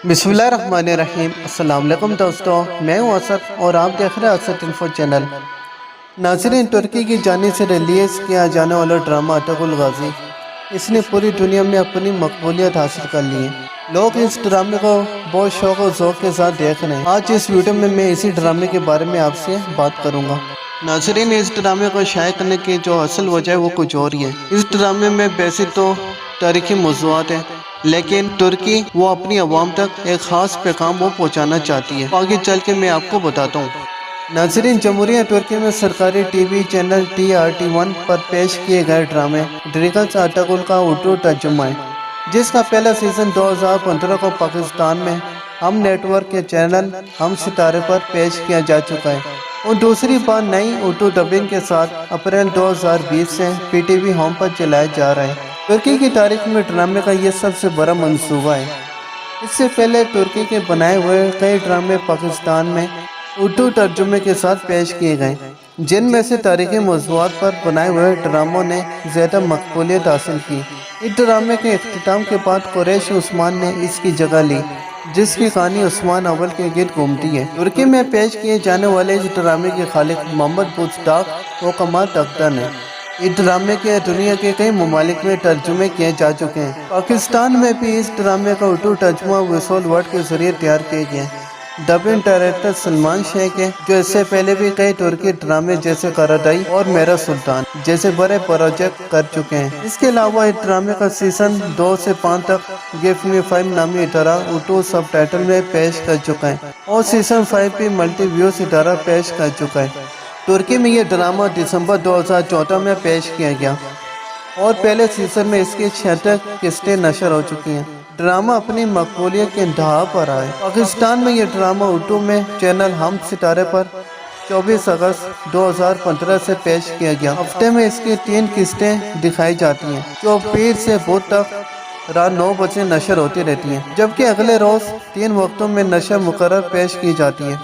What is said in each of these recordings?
بسم اللہ الرحمن الرحیم۔ السلام علیکم دوستو، میں ہوں اسد اور آپ دیکھ رہے ہیں اسد انفو چینل۔ ناظرین، ترکی کی جانب سے ریلیز کیا جانے والا ڈرامہ ارطغرل غازی اس نے پوری دنیا میں اپنی مقبولیت حاصل کر لی ہے۔ لوگ اس ڈرامے کو بہت شوق و ذوق کے ساتھ دیکھ رہے ہیں۔ آج اس ویڈیو میں اسی ڈرامے کے بارے میں آپ سے بات کروں گا۔ ناظرین، اس ڈرامے کو شائع کرنے کی جو اصل وجہ ہے وہ کچھ اور ہی ہے۔ اس ڈرامے میں ویسے تو تاریخی موضوعات ہیں، لیکن ترکی وہ اپنی عوام تک ایک خاص پیغام وہ پہنچانا چاہتی ہے۔ آگے چل کے میں آپ کو بتاتا ہوں۔ ناظرین، جمہوریہ ترکی میں سرکاری ٹی وی چینل TRT1 پر پیش کیے گئے ڈرامے حقیقت ارطغرل کا اردو ترجمہ ہے، جس کا پہلا سیزن 2015 کو پاکستان میں ہم نیٹ ورک کے چینل ہم ستارے پر پیش کیا جا چکا ہے، اور دوسری بار نئی اردو ڈبنگ کے ساتھ اپریل 2020 سے PTV ہوم پر چلایا جا رہا ہے۔ ترکی کی تاریخ میں ڈرامے کا یہ سب سے بڑا منصوبہ ہے۔ اس سے پہلے ترکی کے بنائے ہوئے کئی ڈرامے پاکستان میں اردو ترجمے کے ساتھ پیش کیے گئے، جن میں سے تاریخی موضوعات پر بنائے ہوئے ڈراموں نے زیادہ مقبولیت حاصل کی۔ اس ڈرامے کے اختتام کے بعد قریش عثمان نے اس کی جگہ لی، جس کی کہانی عثمان اول کے گرد گھومتی ہے۔ ترکی میں پیش کیے جانے والے اس ڈرامے کے خالق محمد بوزداق و کمال تقدن ہیں۔ اس ڈرامے کے دنیا کے کئی ممالک میں ترجمے کیے جا چکے ہیں۔ پاکستان میں بھی اس ڈرامے کا اردو ترجمہ ویسول ورڈ کے ذریعے تیار کیا گیا ہے۔ ڈبنگ ڈائریکٹر سلمان شیخ ہے، جو اس سے پہلے بھی کئی ترکی ڈرامے جیسے قراردائی اور میرا سلطان جیسے بڑے پروجیکٹ کر چکے ہیں۔ اس کے علاوہ اس ڈرامے کا سیزن 2 سے 5 تک گیو می 5 نامی ادارہ اردو سب ٹائٹل میں پیش کر چکا ہے، اور سیزن 5 بھی ملٹی ویوز ادارہ پیش کر چکا ہے۔ ترکی میں یہ ڈرامہ دسمبر 2014 میں پیش کیا گیا، اور پہلے سیزن میں اس کی 76 قسطیں نشر ہو چکی ہیں۔ ڈرامہ اپنی مقبولیت کے انتہا پر آئے۔ پاکستان میں یہ ڈرامہ اردو میں چینل ہم ستارے پر 24 اگست 2015 سے پیش کیا گیا۔ ہفتے میں اس کی 3 قسطیں دکھائی جاتی ہیں، جو پیر سے بدھ تک رات 9 بجے نشر ہوتی رہتی ہیں، جبکہ اگلے روز 3 وقتوں میں نشر مقرر پیش کی جاتی ہے۔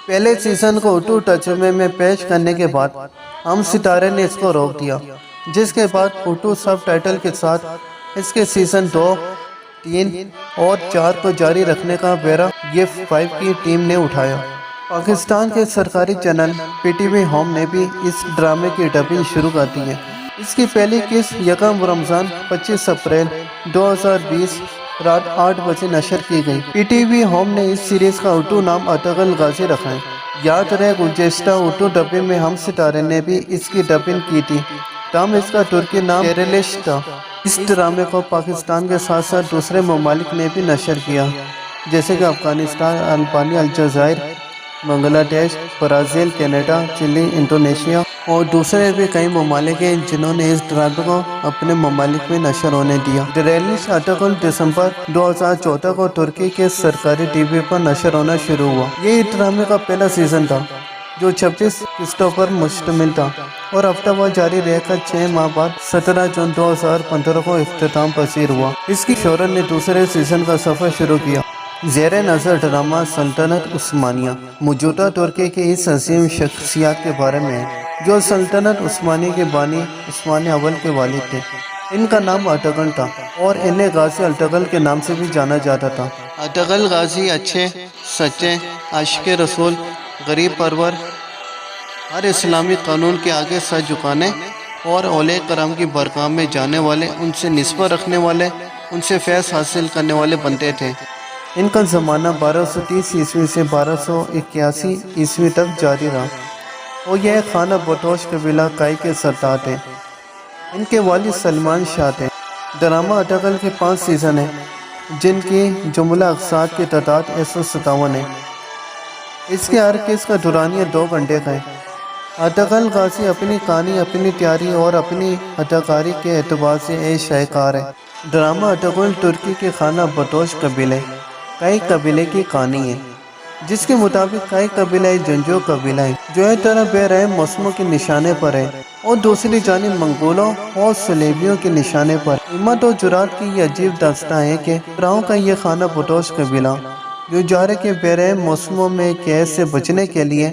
پہلے سیزن کو اردو ترجمے میں پیش کرنے کے بعد ہم ستارے نے اس کو روک دیا، جس کے بعد اردو سب ٹائٹل کے ساتھ اس کے سیزن 2، 3 اور 4 کو جاری رکھنے کا بیڑا گیو 5 کی ٹیم نے اٹھایا۔ پاکستان کے سرکاری چینل PTV ہوم نے بھی اس ڈرامے کی ڈبنگ شروع کر دی ہے۔ اس کی پہلی قسط 1 رمضان 25 اپریل 2020 رات 8 بجے نشر کی گئی۔ PTV ہوم نے اس سیریز کا اردو نام ارطغرل غازی رکھا ہے۔ یاد رہے، گزشتہ اردو ڈبنگ میں ہم ستارے نے بھی اس کی ڈبنگ کی تھی، تاہم اس کا ترکی نام ٹیرلش تھا۔ اس ڈرامے کو پاکستان کے ساتھ ساتھ دوسرے ممالک نے بھی نشر کیا، جیسے کہ افغانستان، البانیہ، الجزائر، بنگلہ دیش، برازیل، کینیڈا، چلی، انڈونیشیا اور دوسرے بھی کئی ممالک ہیں جنہوں نے اس ڈرامے کو اپنے ممالک میں نشر ہونے دیا۔ ٹیرلش ارطغرل دسمبر 2014 کو ترکی کے سرکاری ٹی وی پر نشر ہونا شروع ہوا۔ یہ ڈرامے کا پہلا سیزن تھا، جو 26 قسطوں پر مشتمل تھا، اور ہفتہ وار جاری رہ کر 6 ماہ بعد 17 جون 2015 کو اختتام پذیر ہوا۔ اس کی شہرت نے دوسرے سیزن کا سفر شروع کیا۔ زیر نظر ڈرامہ سلطنت عثمانیہ موجودہ ترکی کی اس عظیم شخصیات کے بارے میں ہے، جو سلطنت عثمانیہ کے بانی عثمان اول کے والد تھے۔ ان کا نام ارطغرل تھا، اور انہیں غازی ارطغرل کے نام سے بھی جانا جاتا تھا۔ ارطغرل غازی اچھے، سچے، عاشق رسول، غریب پرور، ہر اسلامی قانون کے آگے سر جھکانے اور اولیاء کرام کی بارگاہ میں جانے والے، ان سے نسبت رکھنے والے، ان سے فیض حاصل کرنے والے بندے تھے۔ ان کا زمانہ 1230 عیسوی سے 1281 عیسوی تک جاری رہا، اور یہ خانہ بٹوش قبیلہ کائی کے سردار تھے۔ ان کے والد سلمان شاہ تھے۔ ڈرامہ ارطغرل کے 5 سیزن ہیں، جن کی جملہ اقساط کی تعداد 157 ہے۔ اس کے ہر قسط کا دورانیہ 2 گھنٹے کا ہے۔ ارطغرل غازی اپنی کہانی، اپنی تیاری اور اپنی اداکاری کے اعتبار سے ایک شاہکار ہے۔ ڈرامہ ارطغرل ترکی کے خانہ بٹوش قبیلے کئی قبیلے کی کہانی ہے، جس کے مطابق کئی قبیلہ جنگجو قبیلہ ہے، جو ایک طرح بے رحم موسموں کے نشانے پر ہے، اور دوسری جانب منگولوں اور صلیبیوں کے نشانے پر۔ ہمت و جرات کی یہ عجیب داستان ہے کہ فراؤں کا یہ خانہ بٹوش قبیلہ، جو جارے کے بے رحم موسموں میں قید سے بچنے کے لیے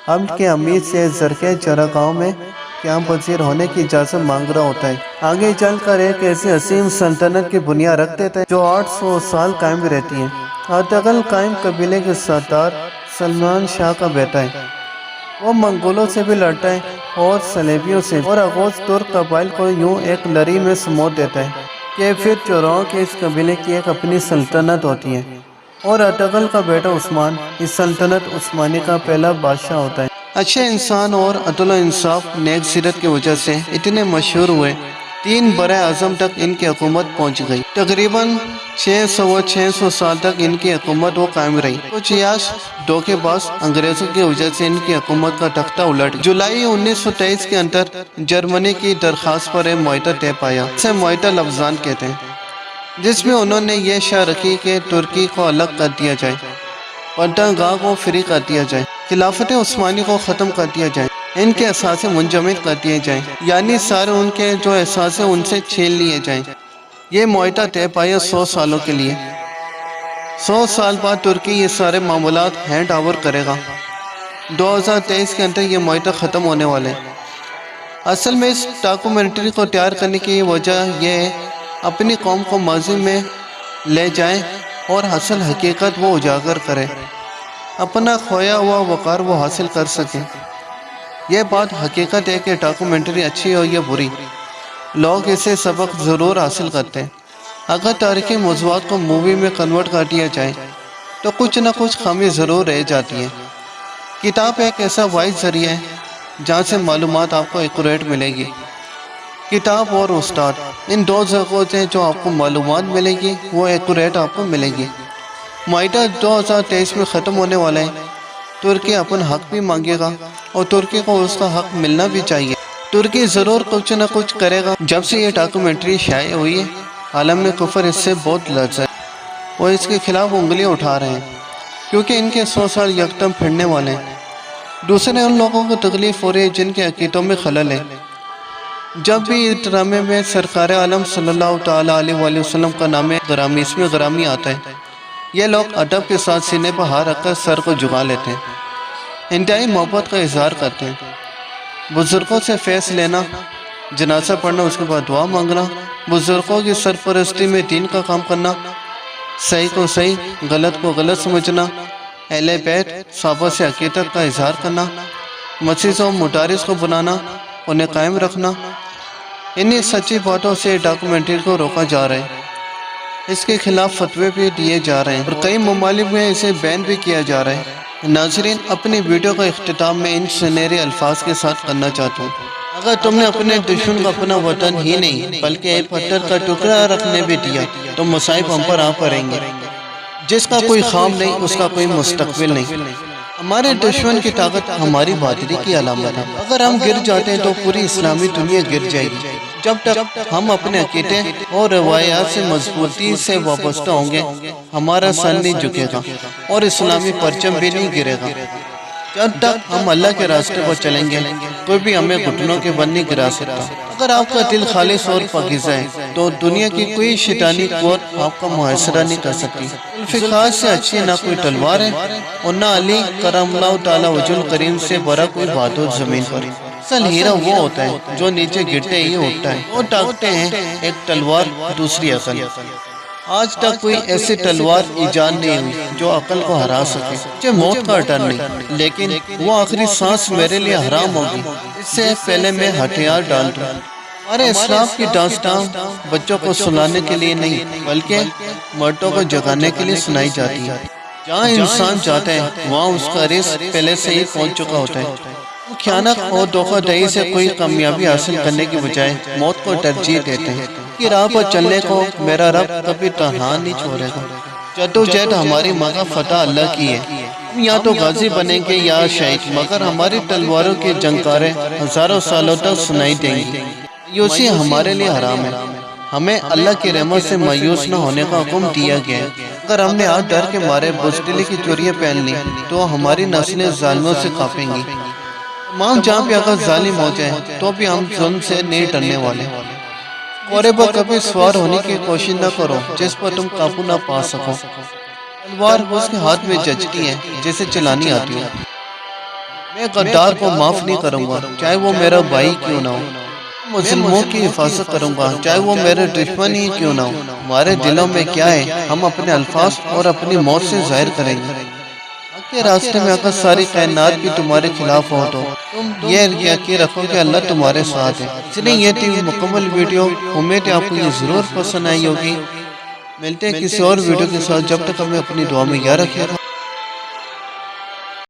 حمل کے امیر سے زرخیز چراگاہوں میں قیام پذیر ہونے کی اجازت مانگ رہا ہوتا ہے، آگے چل کر ایک ایسی عظیم سلطنت کی بنیاد رکھ دیتا ہے جو 800 سال قائم رہتی ہے۔ ارتغرل قائم قبیلے کے سردار سلمان شاہ کا بیٹا ہے۔ وہ منگولوں سے بھی لڑتا ہے اور صلیبیوں سے، اور اغوز ترک قبائل کو یوں ایک لڑی میں سموت دیتا ہے کہ پھر چوراہوں کے اس قبیلے کی ایک اپنی سلطنت ہوتی ہے، اور ارتغرل کا بیٹا عثمان اس سلطنت عثمانی کا پہلا بادشاہ ہوتا ہے۔ اچھے انسان اور عدل و انصاف نیک سیرت کی وجہ سے اتنے مشہور ہوئے، 3 برائے اعظم تک ان کی حکومت پہنچ گئی۔ تقریباً 600 سال تک ان کی حکومت وہ قائم رہی۔ کچھ یاش دھوکے باز انگریزوں کی وجہ سے ان کی حکومت کا تختہ الٹ گیا۔ جولائی 1923 کے اندر جرمنی کی درخواست پر ایک معاہدہ طے پایا، اسے معاہدہ لفظان کہتے ہیں، جس میں انہوں نے یہ شرط رکھی کہ ترکی کو الگ کر دیا جائے، پردہ گاہ کو فری کر دیا جائے، خلافت عثمانی کو ختم کر دیا جائے، ان کے اثاثے منجمد کر دیے جائیں، یعنی سارے ان کے جو اثاثے ان سے چھین لیے جائیں۔ یہ معاہدہ طے پایا 100 سالوں کے لیے۔ 100 سال بعد ترکی یہ سارے معاملات ہینڈ اوور کرے گا۔ 2023 کے اندر یہ معاہدہ ختم ہونے والے ہیں۔ اصل میں اس ڈاکومنٹری کو تیار کرنے کی وجہ یہ ہے اپنی قوم کو ماضی میں لے جائیں اور اصل حقیقت وہ اجاگر کرے، اپنا کھویا ہوا وقار وہ حاصل کر سکیں۔ یہ بات حقیقت ہے کہ ڈاکومنٹری اچھی ہو یا بری، لوگ اسے سبق ضرور حاصل کرتے ہیں۔ اگر تاریخی موضوعات کو مووی میں کنورٹ کر دیا جائے تو کچھ نہ کچھ خامی ضرور رہ جاتی ہے۔ کتاب ایک ایسا واحد ذریعہ ہے جہاں سے معلومات آپ کو ایکوریٹ ملے گی۔ کتاب اور استاد، ان 2 جگہوں سے جو آپ کو معلومات ملے گی وہ ایکوریٹ آپ کو ملے گی۔ معاہدہ 2023 میں ختم ہونے والا ہے۔ ترکی اپنا حق بھی مانگے گا اور ترکی کو اس کا حق ملنا بھی چاہیے۔ ترکی ضرور کچھ نہ کچھ کرے گا۔ جب سے یہ ڈاکومنٹری شائع ہوئی ہے، عالم میں کفر اس سے بہت لرزا ہے، وہ اس کے خلاف انگلیاں اٹھا رہے ہیں، کیونکہ ان کے 100 سال یکدم پھرنے والے ہیں۔ دوسرے ان لوگوں کو تکلیف ہو رہی ہے جن کے عقیدوں میں خلل ہے۔ جب بھی اس ڈرامے میں سرکار عالم صلی اللہ تعالیٰ علیہ وآلہ وسلم کا نام گرامی اس میں گرامی آتا ہے، یہ لوگ ادب کے ساتھ سینے پر ہاتھ رکھ کر سر کو جھکا لیتے ہیں، انتہائی محبت کا اظہار کرتے ہیں۔ بزرگوں سے فیض لینا، جنازہ پڑھنا، اس کے بعد دعا مانگنا، بزرگوں کی سرپرستی میں دین کا کام کرنا، صحیح کو صحیح، غلط کو غلط سمجھنا، اہل بیت صحابہ سے عقیدت کا اظہار کرنا، مسیح و مدارس کو بنانا، انہیں قائم رکھنا، انہی سچی باتوں سے ڈاکومنٹری کو روکا جا رہا ہے۔ اس کے خلاف فتوے بھی دیے جا رہے ہیں اور کئی ممالک میں اسے بین بھی کیا جا رہا ہے۔ ناظرین، اپنی ویڈیو کا اختتام میں ان سنہرے الفاظ کے ساتھ کرنا چاہتا ہوں۔ اگر تم نے اپنے دشمن کو اپنا وطن ہی نہیں بلکہ ایک پتھر کا ٹکڑا رکھنے بھی دیا تو مصائب ہم پر آ پڑیں گے۔ جس کا کوئی خواب نہیں اس کا کوئی مستقبل نہیں۔ ہمارے دشمن کی طاقت ہماری بہادری کی علامت ہے۔ اگر ہم گر جاتے ہیں تو پوری اسلامی دنیا گر جائے گی۔ جب تک ہم اپنے عقیدے اور روایات سے مضبوطی سے وابستہ ہوں گے، ہمارا سر نہیں جھکے گا اور اسلامی پرچم بھی نہیں گرے گا۔ جب تک ہم اللہ کے راستے پر چلیں گے، کوئی بھی ہمیں گھٹنوں کے بل نہیں گرا سکتا۔ اگر آپ کا دل خالص اور پاکیزہ ہے تو دنیا کی کوئی شیطانی قوت آپ کا محاصرہ نہیں کر سکتی۔ الفقار سے اچھی نہ کوئی تلوار ہے اور نہ علی کرم اللہ تعالیٰ وجہ الکریم سے بڑا کوئی بہادر زمین پر۔ اصل ہیرا وہ ہوتا ہے جو نیچے گرتے ہی اٹھتا ہے۔ وہ ٹانکتے ہیں ایک تلوار دوسری عقل۔ آج تک کوئی ایسی تلوار ایجاد نہیں ہوئی جو عقل کو ہرا سکے۔ مجھے موت کا ڈر نہیں، لیکن وہ آخری سانس میرے لیے حرام ہوگی، اس سے پہلے میں ہتھیار ڈال دوں۔ ہمارے اسلاف کی داستان بچوں کو سنانے کے لیے نہیں بلکہ مردوں کو جگانے کے لیے سنائی جاتی ہے۔ جہاں انسان جاتا ہے وہاں اس کا رزق پہلے سے ہی پہنچ چکا ہوتا ہے۔ خیانت اور دھوکہ دہی سے کوئی کامیابی حاصل کرنے کی بجائے موت کو ترجیح دیتے ہیں۔ کی راہ پر چلنے کو میرا رب کبھی تنہا نہیں چھوڑے گا۔ جدوجہد ہماری مگر فتح اللہ کی ہے۔ ہم یا تو غازی بنیں گے یا شہید، مگر ہماری تلواروں کی جنکاریں ہزاروں سالوں تک سنائی دیں گی۔ مایوسی ہمارے لیے حرام ہے۔ ہمیں اللہ کی رحمت سے مایوس نہ ہونے کا حکم دیا گیا ہے۔ اگر ہم نے آج ڈر کے مارے بزدلی کی چوریاں پہن لی تو ہماری نسلیں ظالموں سے کانپیں گی۔ تمام جہاں پہ اگر ظالم ہو جائیں تو بھی ہم ظلم سے نہیں ڈرنے والے۔ گھوڑے پر کبھی سوار ہونے کی کوشش نہ کرو جس پر تم قابو نہ پا سکو۔ تلوار اس کے ہاتھ میں جچتی ہے جسے چلانی آتی ہے۔ میں غدار کو معاف نہیں کروں گا چاہے وہ میرا بھائی کیوں نہ ہو۔ مسلموں کی حفاظت کروں گا، چاہے وہ میرے دشمن ہی کیوں نہ ہو۔ ہمارے دلوں میں کیا ہے، ہم اپنے الفاظ اور اپنی موت سے ظاہر کریں گے۔ حق کے راستے میں اگر ساری کائنات بھی تمہارے خلاف ہو تو تم یہ یقین رکھو کہ اللہ تمہارے ساتھ ہے۔ اس لیے یہ تھی مکمل ویڈیو، امید ہے آپ کو یہ ضرور پسند آئی ہوگی۔ ملتے ہیں کسی اور ویڈیو کے ساتھ، جب تک ہمیں اپنی دعا میں یاد رکھیے گا۔